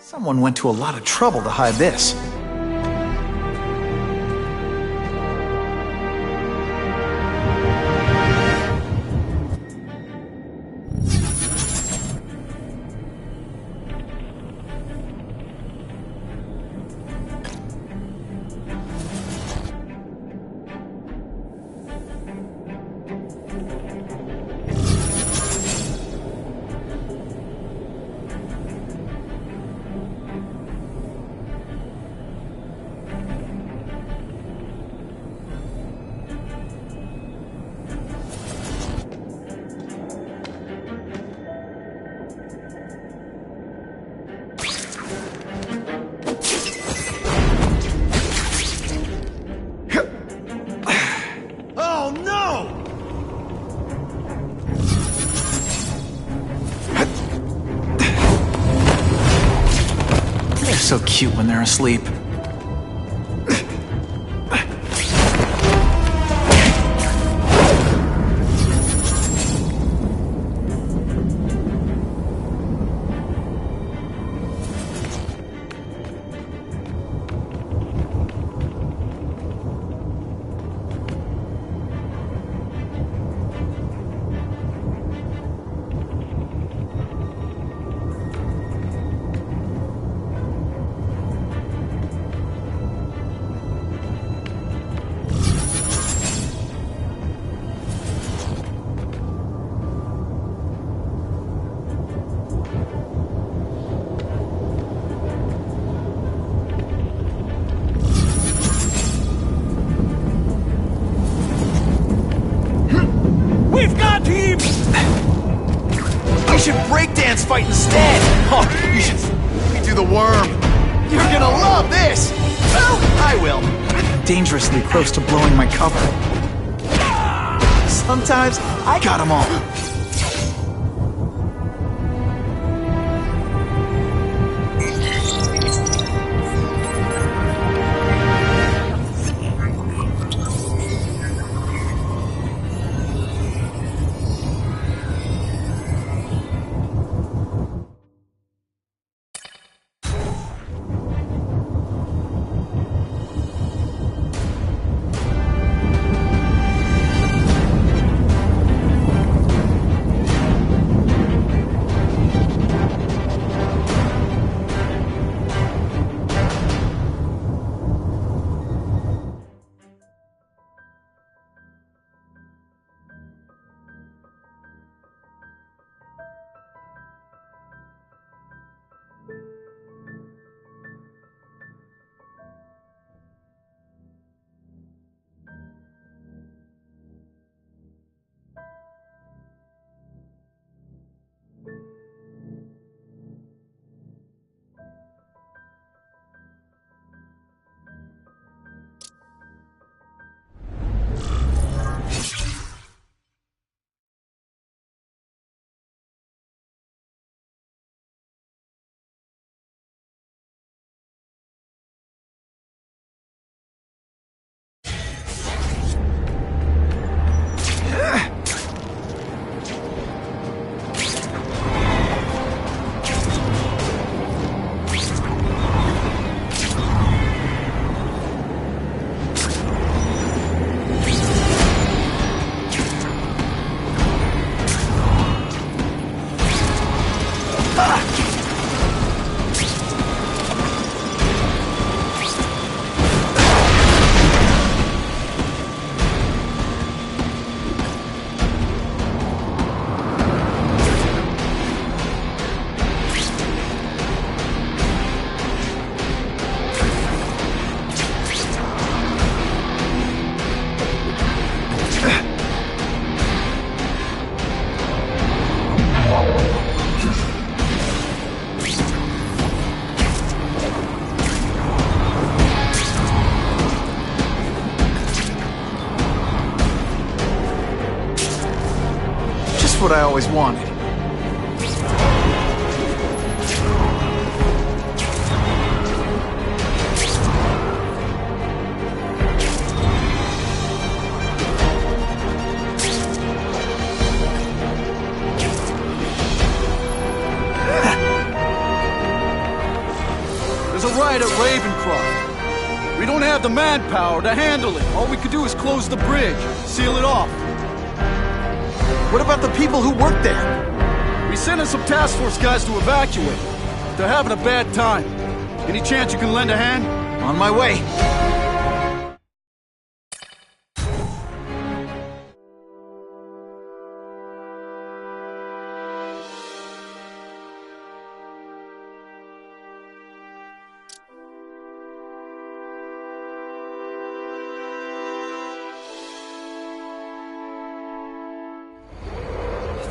Someone went to a lot of trouble to hide this. So cute when they're asleep. Breakdance fight instead! Oh, you should let me do the worm. You're gonna love this! Oh, I will. Dangerously close to blowing my cover. Sometimes I got them all. What I always wanted. riot at Ravencroft. We don't have the manpower to handle it. All we could do is close the bridge, seal it off. What about the people who work there? We sent in some task force guys to evacuate. They're having a bad time. Any chance you can lend a hand? On my way.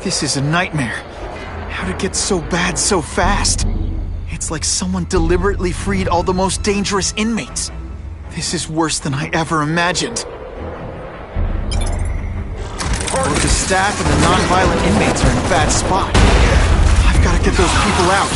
This is a nightmare. How'd it get so bad so fast? It's like someone deliberately freed all the most dangerous inmates. This is worse than I ever imagined. Both the staff and the non-violent inmates are in a bad spot. I've got to get those people out.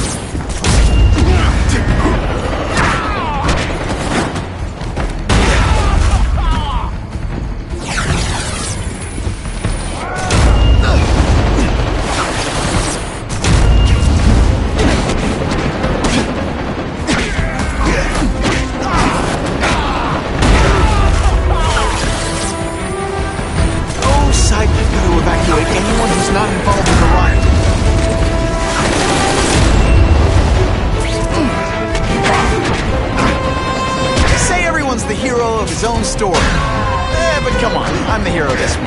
Anyone who's not involved in the riot. Say everyone's the hero of his own story. But come on, I'm the hero this one.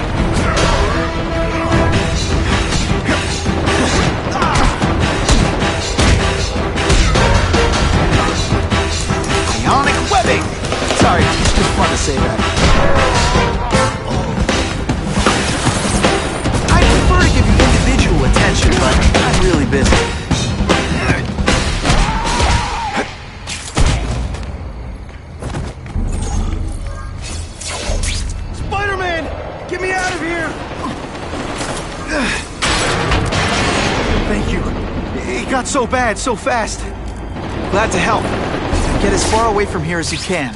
Ionic webbing! Sorry, it's just fun to say that. Attention, but I'm really busy. Spiderman! Get me out of here! Thank you. It got so bad, so fast. Glad to help. Get as far away from here as you can.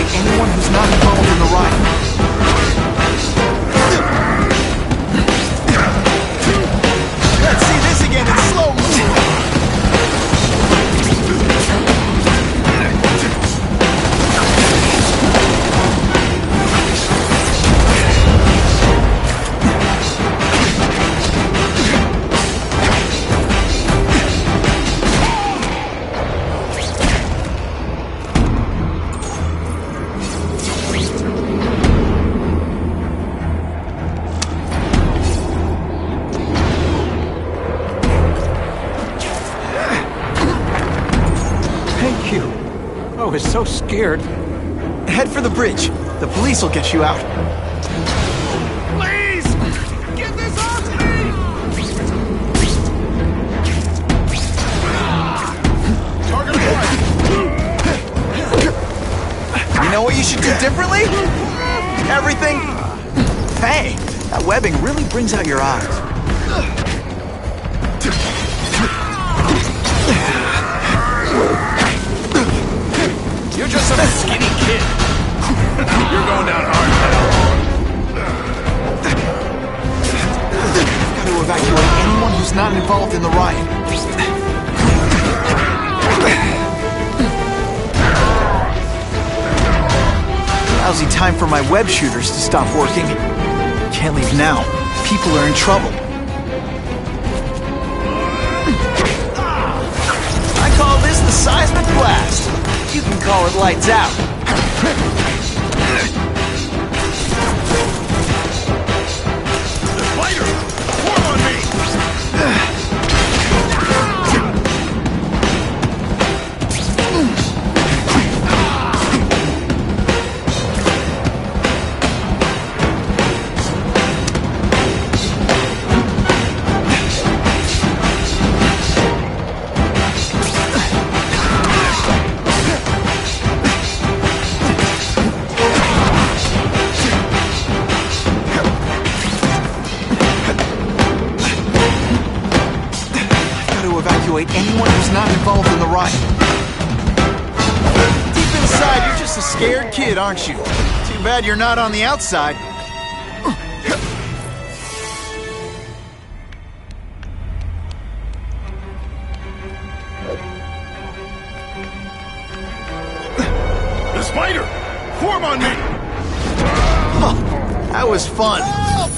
Anyone who's not involved in the riot. Let's see this again in slow motion. I was so scared. Head for the bridge. The police will get you out. Please! Get this off me! Target acquired. You know what you should do differently? Everything. Hey, that webbing really brings out your eyes. You're just some skinny kid. You're going down hard Got to evacuate anyone who's not involved in the riot. Lousy time for my web shooters to stop working. Can't leave now. People are in trouble. I call this the seismic blast. You can call it lights out. Spider! Form on me! evacuate anyone who's not involved in the riot. Deep inside, you're just a scared kid, aren't you? Too bad you're not on the outside. The spider! Form on me! That was fun. Help!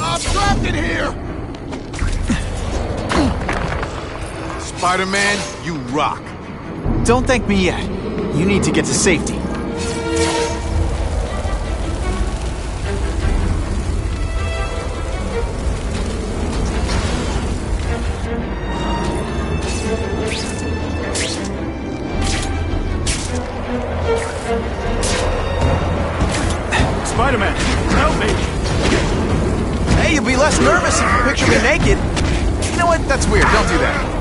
I'm trapped in here! Spider-Man, you rock. Don't thank me yet. You need to get to safety. Spider-Man, help me! Hey, you'll be less nervous if you picture me naked. You know what? That's weird. Don't do that.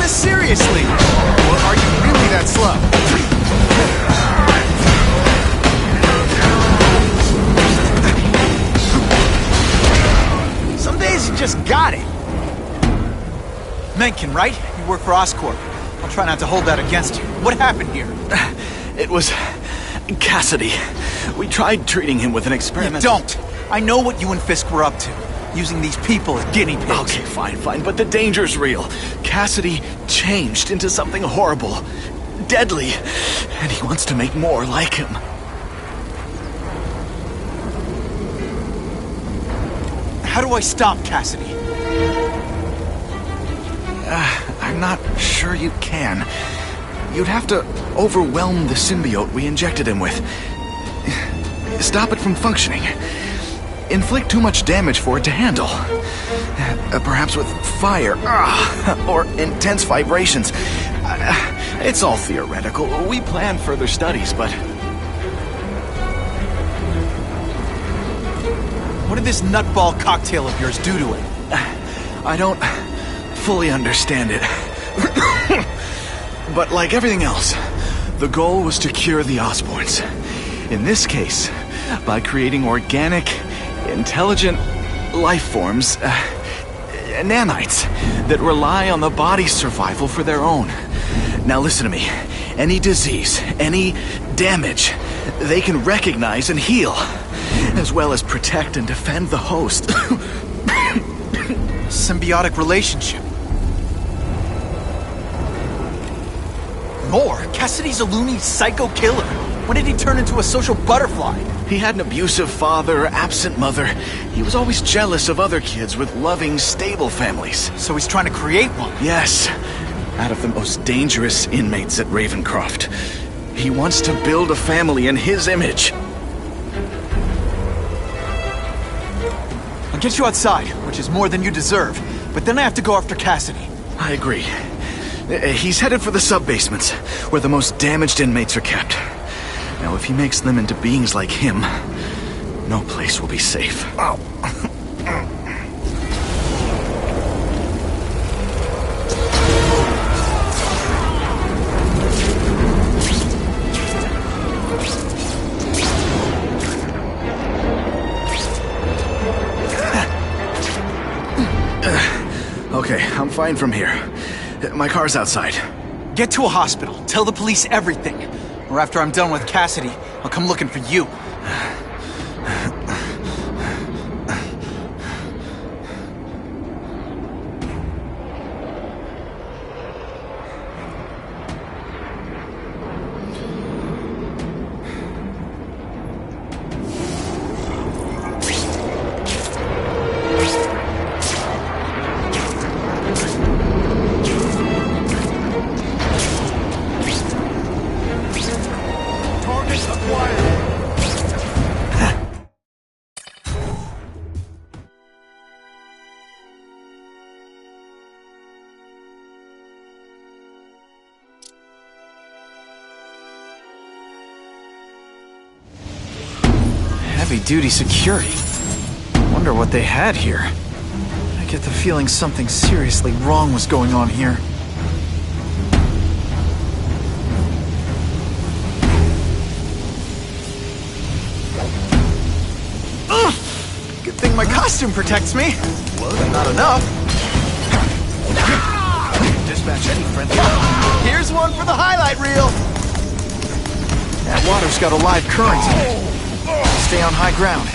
Seriously? Or are you really that slow? Some days you just got it. Mencken, right? You work for Oscorp. I'll try not to hold that against you. What happened here? It was Cassidy. We tried treating him with an experiment. You don't! I know what you and Fisk were up to. Using these people as guinea pigs. Okay, fine, but the danger's real. Cassidy changed into something horrible, deadly, and he wants to make more like him. How do I stop Cassidy? I'm not sure you can. You'd have to overwhelm the symbiote we injected him with. Stop it from functioning. Inflict too much damage for it to handle. Perhaps with fire, or intense vibrations. It's all theoretical. We plan further studies, but... What did this nutball cocktail of yours do to it? I don't fully understand it. But like everything else, the goal was to cure the Osborns. In this case, by creating organic, intelligent life forms, nanites, that rely on the body's survival for their own. Now listen to me. Any disease, any damage, they can recognize and heal, as well as protect and defend the host. Symbiotic relationship. More? Cassidy's a loony psycho killer. When did he turn into a social butterfly? He had an abusive father, absent mother. He was always jealous of other kids with loving, stable families. So he's trying to create one? Yes. Out of the most dangerous inmates at Ravencroft. He wants to build a family in his image. I'll get you outside, which is more than you deserve. But then I have to go after Cassidy. I agree. He's headed for the sub-basements, where the most damaged inmates are kept. Now, if he makes them into beings like him, no place will be safe. Oh. Okay, I'm fine from here. My car's outside. Get to a hospital. Tell the police everything. Or after I'm done with Cassidy, I'll come looking for you. Heavy-duty security. Wonder what they had here. I get the feeling something seriously wrong was going on here. Ugh! Good thing my costume protects me. Well, not enough. Dispatch any friendly. Here's one for the highlight reel. That water's got a live current in it. Stay on high ground.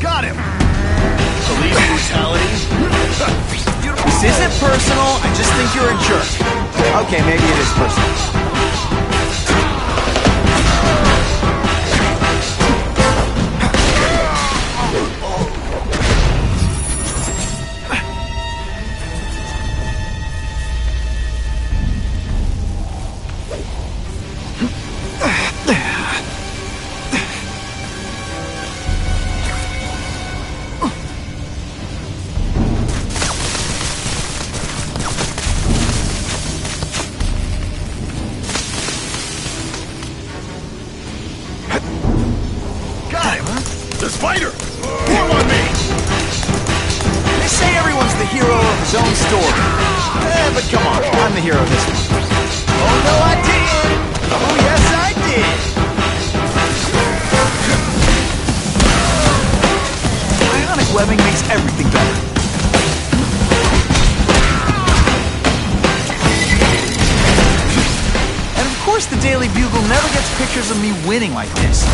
Got him! Police brutality? This isn't personal, I just think you're a jerk. Okay, maybe it is personal. The spider! Form on me! They say everyone's the hero of his own story. But come on, I'm the hero of this one. Oh no, I did! Oh yes, I did! Ionic webbing makes everything better. And of course the Daily Bugle never gets pictures of me winning like this.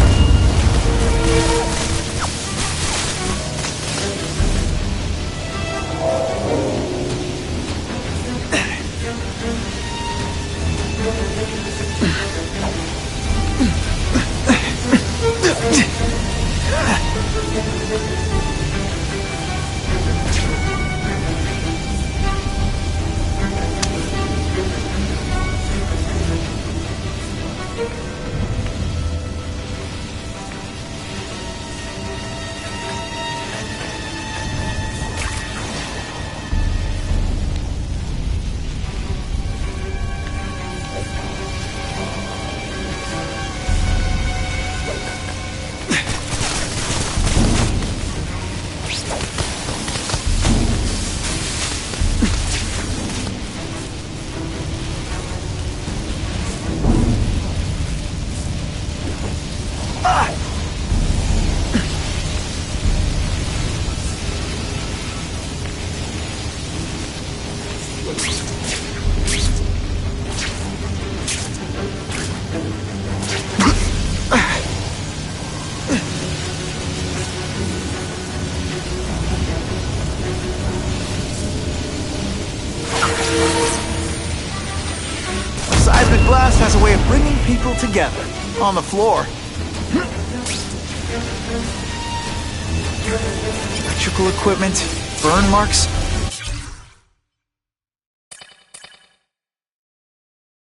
Seismic blast has a way of bringing people together on the floor. Electrical equipment, burn marks.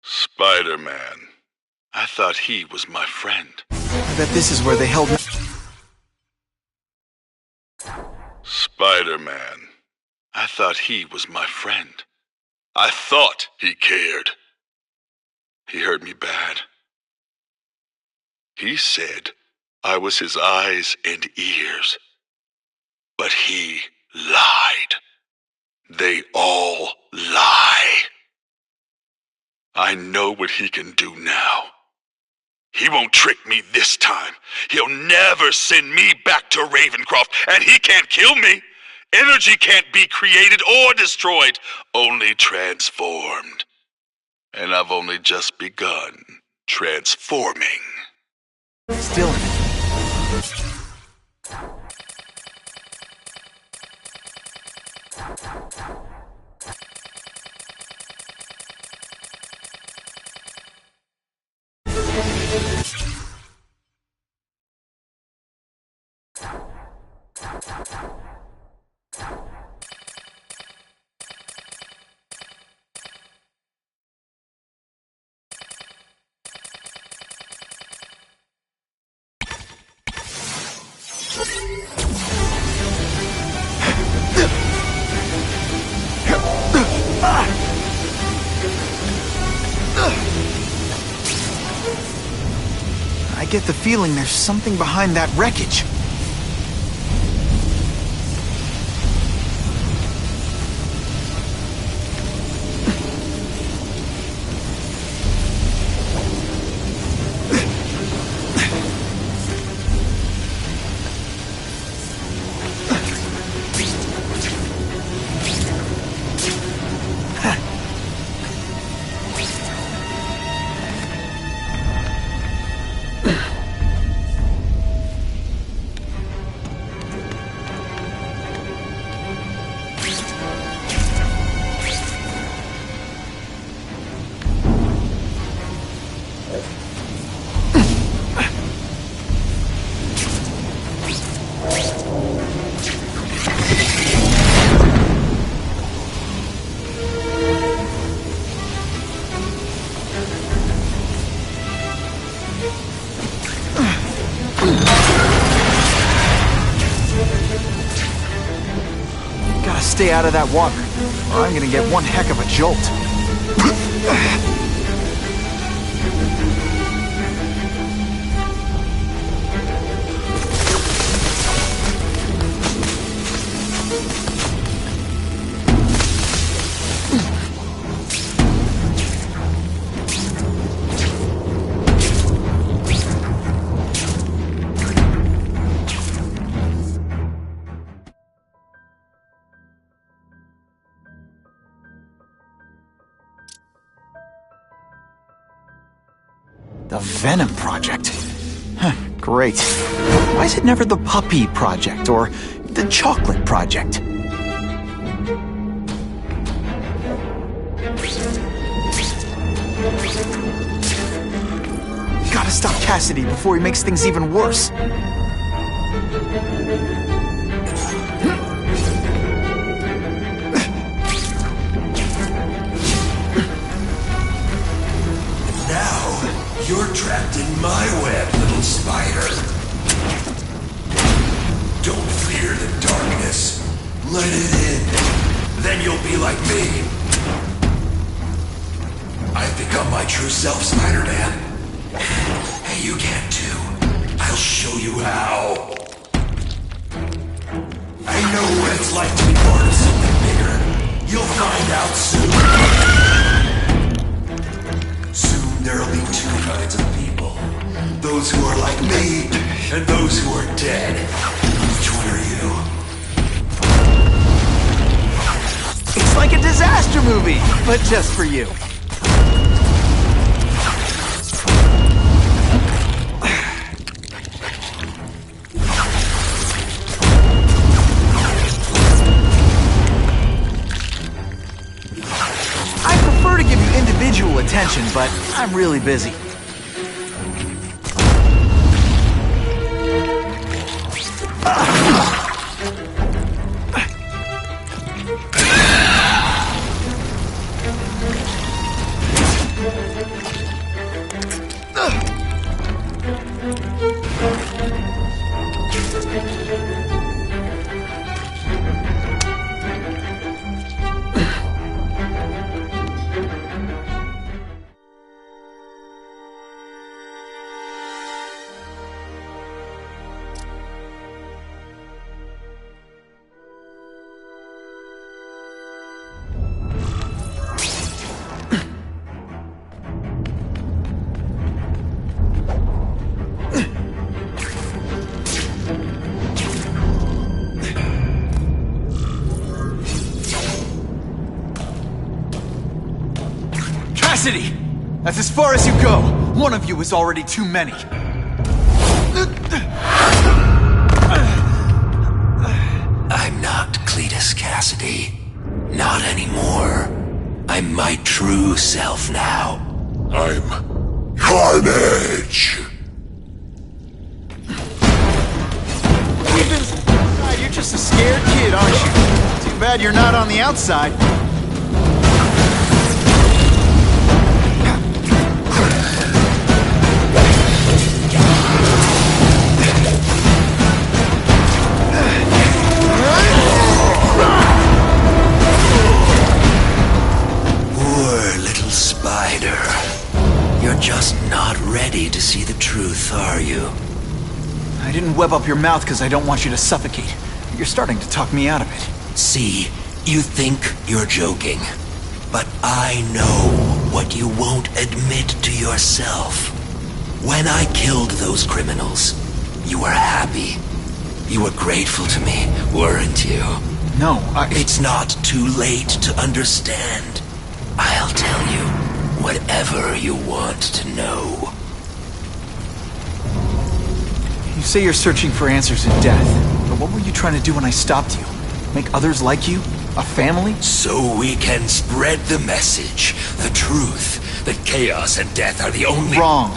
Spider-Man. I thought he was my friend. I bet this is where they held me. Spider-Man. I thought he was my friend. I thought he cared. He hurt me bad. He said I was his eyes and ears. But he lied. They all lie. I know what he can do now. He won't trick me this time. He'll never send me back to Ravencroft, and he can't kill me. Energy can't be created or destroyed, only transformed. And I've only just begun transforming. Still in it. get the feeling there's something behind that wreckage. Stay out of that water, or I'm gonna get one heck of a jolt. The Venom Project? Huh, great. Why is it never the Puppy Project or the Chocolate Project? Gotta stop Cassidy before he makes things even worse. You're trapped in my web, little spider. Don't fear the darkness. Let it in. Then you'll be like me. I've become my true self, Spider-Man. Hey, you can too. I'll show you how. I know what it's like to be part of something bigger. You'll find out soon. Soon there'll be two kinds of people. Those who are like me, and those who are dead. Which one are you? It's like a disaster movie, but just for you. Individual attention, but I'm really busy. Cassidy! That's as far as you go. One of you is already too many. I'm not Cletus Cassidy. Not anymore. I'm my true self now. I'm Carnage! You're just a scared kid, aren't you? Too bad you're not on the outside. Poor little spider. Your just not ready to see the truth, are you? I didn't web up your mouth because I don't want you to suffocate. You're starting to talk me out of it. See, you think you're joking. But I know what you won't admit to yourself. When I killed those criminals, you were happy. You were grateful to me, weren't you? No, It's not too late to understand. I'll tell you whatever you want to know. You say you're searching for answers in death, but what were you trying to do when I stopped you? Make others like you? A family? So we can spread the message, the truth, that chaos and death are the only— Wrong.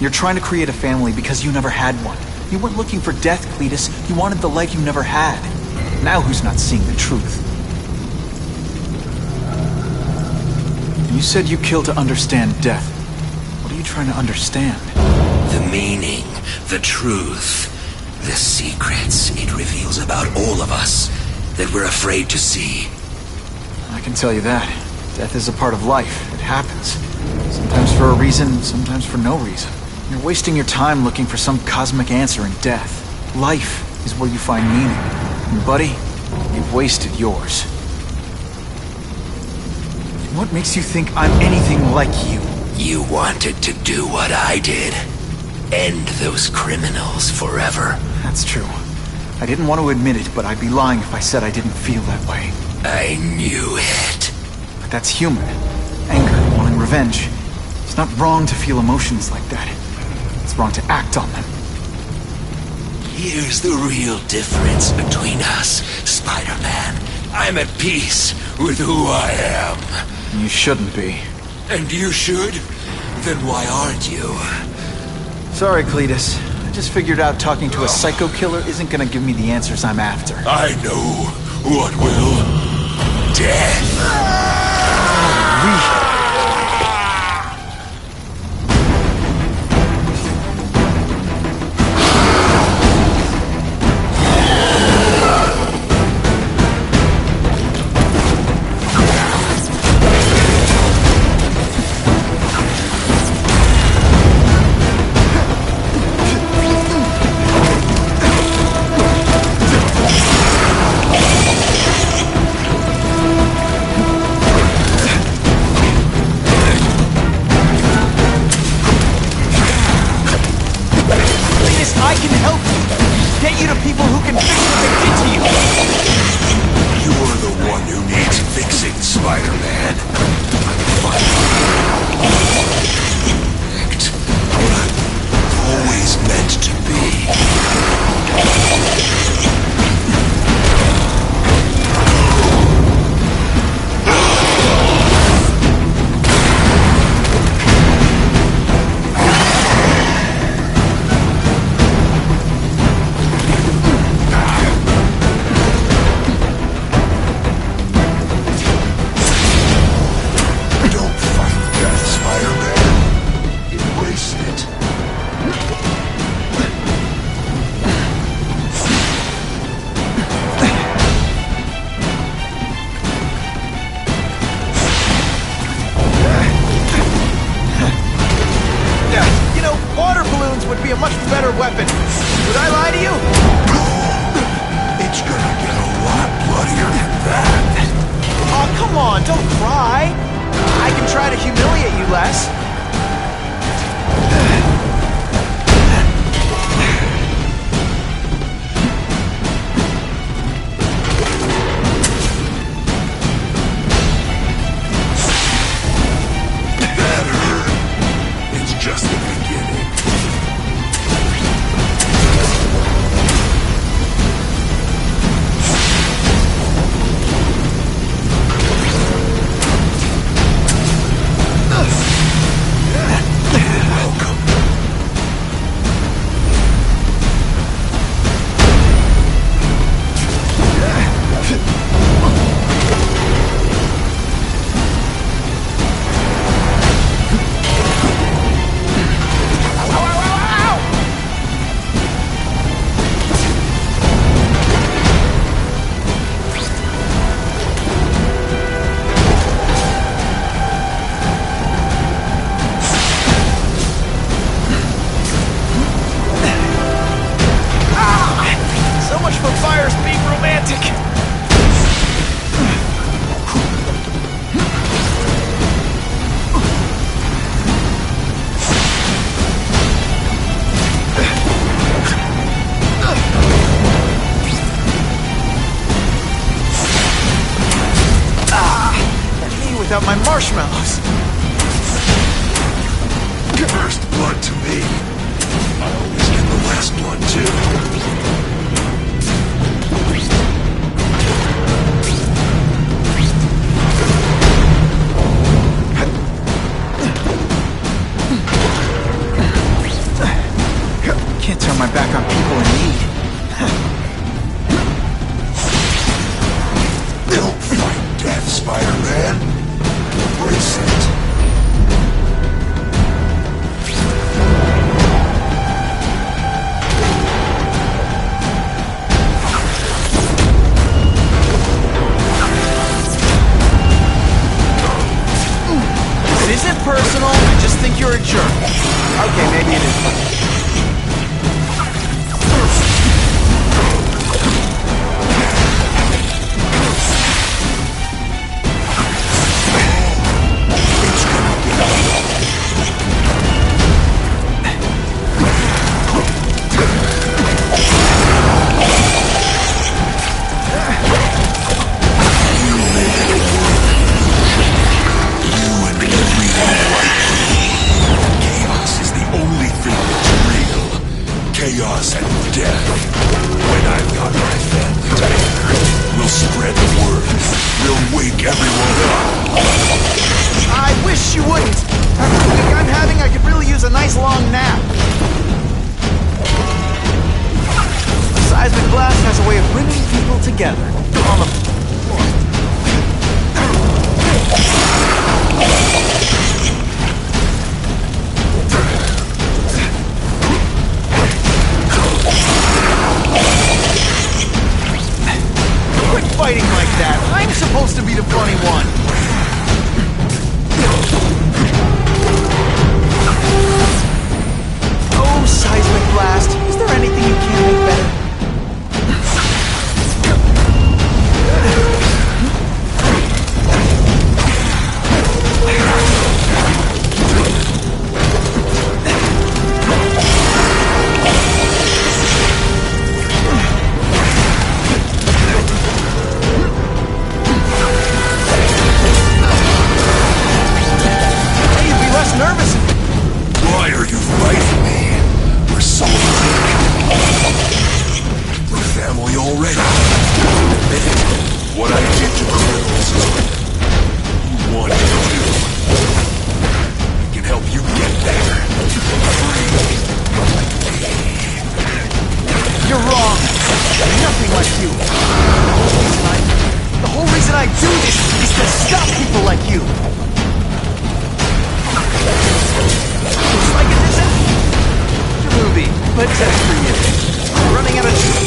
You're trying to create a family because you never had one. You weren't looking for death, Cletus. You wanted the life you never had. Now who's not seeing the truth? You said you killed to understand death. What are you trying to understand? The meaning, the truth, the secrets it reveals about all of us that we're afraid to see. I can tell you that. Death is a part of life. It happens. Sometimes for a reason, sometimes for no reason. You're wasting your time looking for some cosmic answer in death. Life is where you find meaning. And buddy, you've wasted yours. What makes you think I'm anything like you? You wanted to do what I did. End those criminals forever. That's true. I didn't want to admit it, but I'd be lying if I said I didn't feel that way. I knew it. But that's human. Anger, wanting revenge. It's not wrong to feel emotions like that. It's wrong to act on them. Here's the real difference between us, Spider-Man. I'm at peace with who I am. You shouldn't be. And you should? Then why aren't you? Sorry, Cletus. I just figured out talking to a psycho killer isn't gonna give me the answers I'm after. I know what will. Death. I can help you! Get you to people who can fix what they did to you! You're the one who needs fixing, Spider-Man. Act what I've always meant to be. Would be a much better weapon. Would I lie to you? It's gonna get a lot bloodier than that. Oh, come on, don't cry. I can try to humiliate you less. That hurt. It's just the beginning. without my marshmallows. First blood to me. I always get the last blood, too. Can't turn my back on people in need. Don't fight death, Spider-Man. Embrace it. This isn't personal, I just think you're a jerk. Okay, maybe it is. Chaos and death. When I've got my family together, we'll spread the word. We'll wake everyone up. I wish you wouldn't. After the week I'm having, I could really use a nice long nap. The seismic blast has a way of bringing people together. On the Quit fighting like that. I'm supposed to be the funny one. Oh, seismic blast. Is there anything you can make better? Nervous. Why are you fighting me? We're so alike. We're family already. What I did to the criminals is what you wanted to do. I can help you get there. You're wrong. I'm nothing like you. The whole reason I do this is to stop people like you. Looks like it isn't. Ruby, but that's for you. I'm running out of time.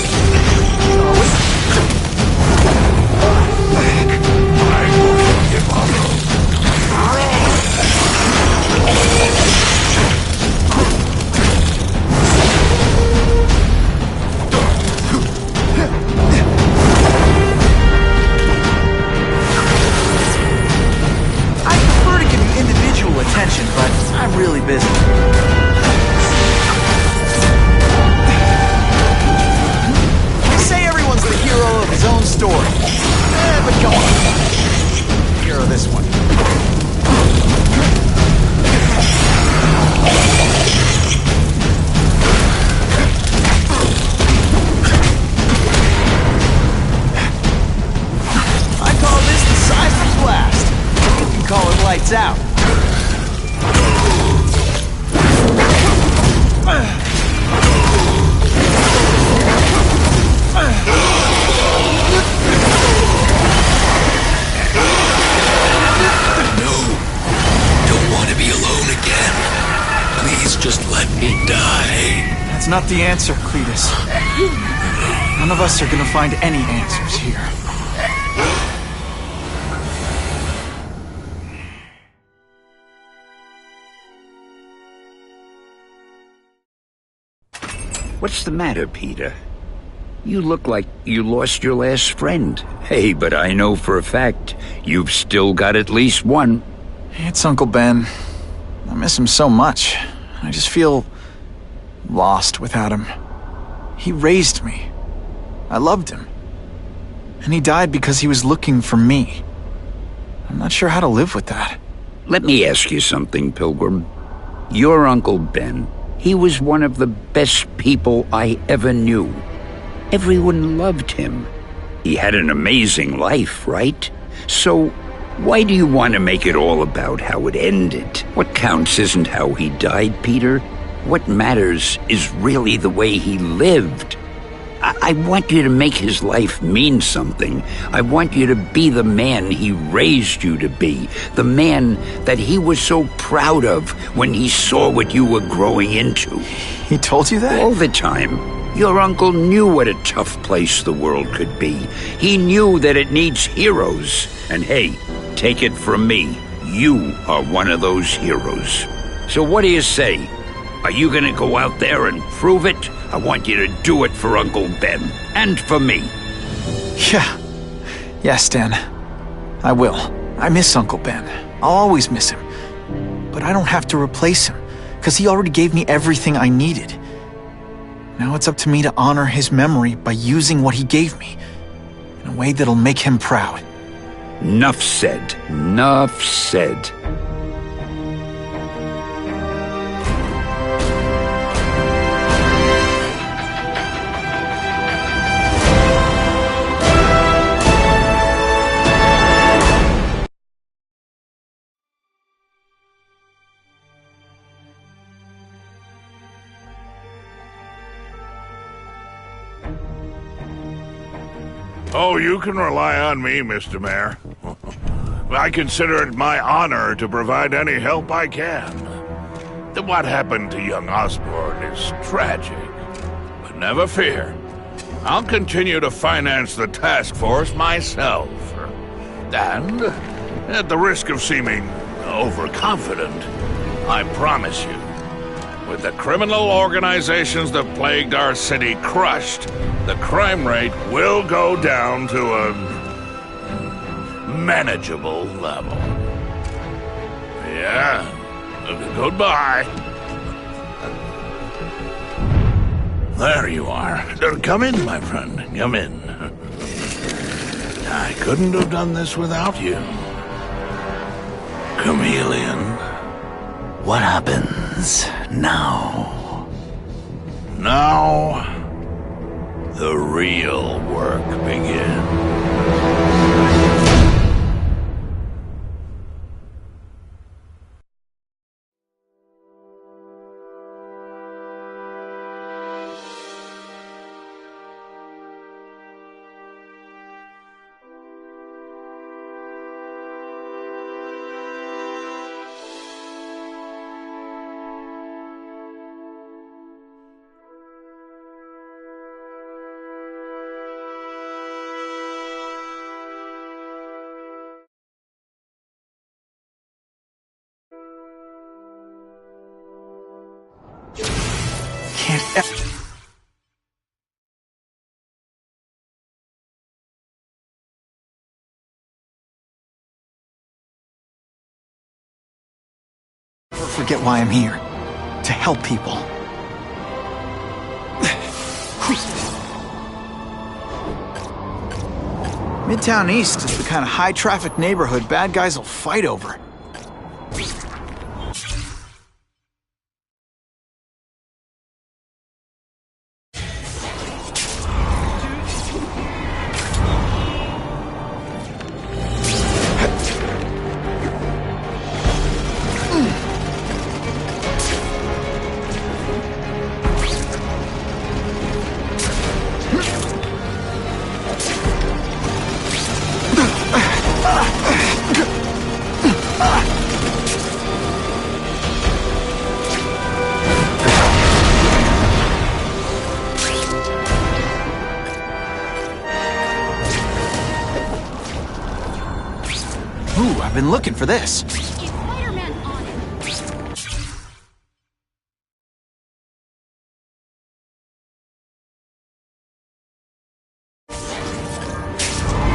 I won't give up. I prefer to give you individual attention, but I'm really busy. They say everyone's the hero of his own story. But come on. Hero this one. I call this the seismic blast. You can call it lights out. Just let me die. That's not the answer, Cletus. None of us are gonna find any answers here. What's the matter, Peter? You look like you lost your last friend. Hey, but I know for a fact you've still got at least one. It's Uncle Ben. I miss him so much. I just feel lost without him. He raised me. I loved him. And he died because he was looking for me. I'm not sure how to live with that. Let me ask you something, Pilgrim. Your Uncle Ben, he was one of the best people I ever knew. Everyone loved him. He had an amazing life, right? So, why do you want to make it all about how it ended? What counts isn't how he died, Peter. What matters is really the way he lived. I want you to make his life mean something. I want you to be the man he raised you to be. The man that he was so proud of when he saw what you were growing into. He told you that? All the time. Your uncle knew what a tough place the world could be. He knew that it needs heroes. And hey, take it from me, you are one of those heroes. So what do you say? Are you gonna go out there and prove it? I want you to do it for Uncle Ben, and for me. Yeah. Yes, Dan. I will. I miss Uncle Ben. I'll always miss him. But I don't have to replace him, because he already gave me everything I needed. Now it's up to me to honor his memory by using what he gave me, in a way that'll make him proud. Nuff said. Nuff said. Oh, you can rely on me, Mr. Mayor. I consider it my honor to provide any help I can. What happened to young Osborn is tragic, but never fear. I'll continue to finance the task force myself. And, at the risk of seeming overconfident, I promise you, with the criminal organizations that plagued our city crushed, the crime rate will go down to a manageable level. Yeah, goodbye. There you are. Come in, my friend. Come in. I couldn't have done this without you. Chameleon. What happens now? Now, the real work begins. Forget why I'm here. To help people. Midtown East is the kind of high-traffic neighborhood bad guys will fight over. Ooh, I've been looking for this. Is Spiderman on it?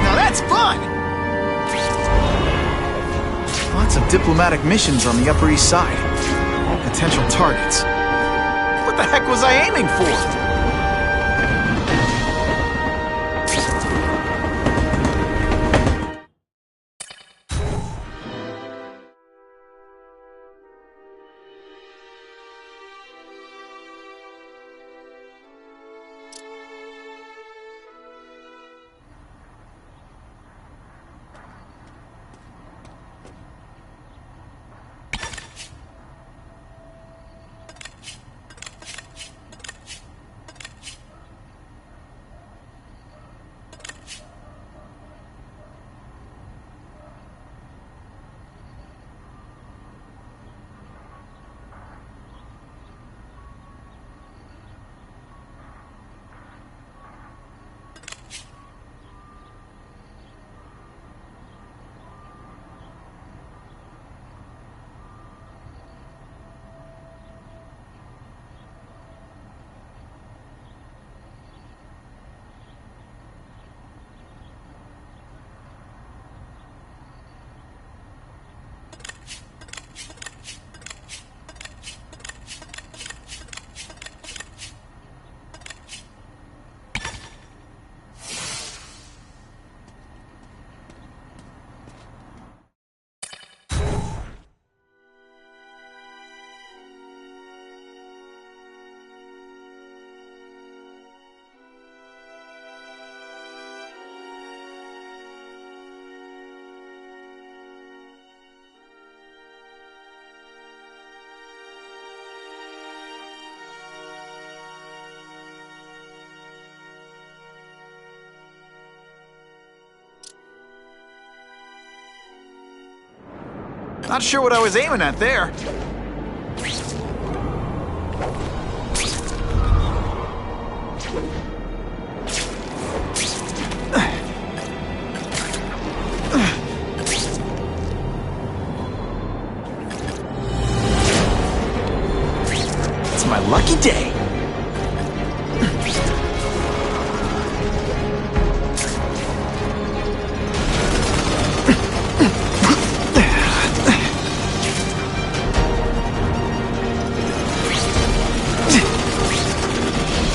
Now that's fun! Lots of diplomatic missions on the Upper East Side. All potential targets. What the heck was I aiming for? Not sure what I was aiming at there. It's my lucky day.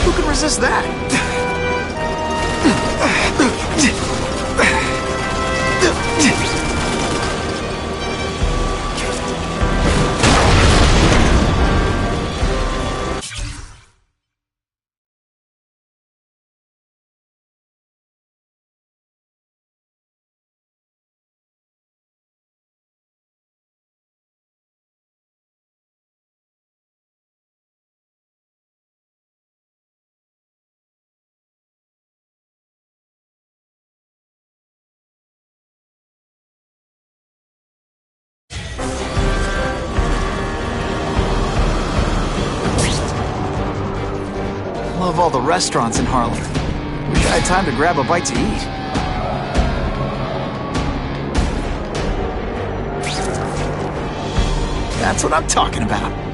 Who can resist that? Love all the restaurants in Harlem. Wish I had time to grab a bite to eat. That's what I'm talking about.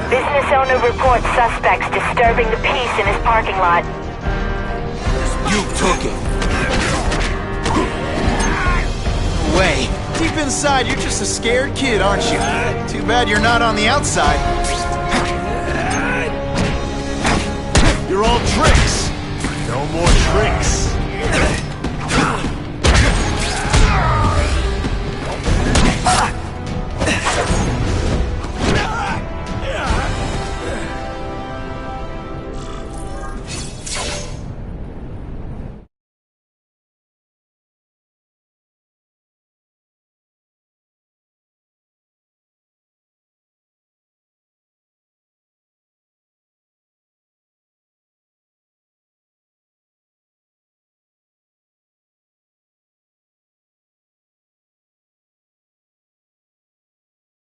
Business owner reports suspects disturbing the peace in his parking lot. You took it. Way. Deep inside, you're just a scared kid, aren't you? Too bad you're not on the outside. You're all tricks. No more tricks.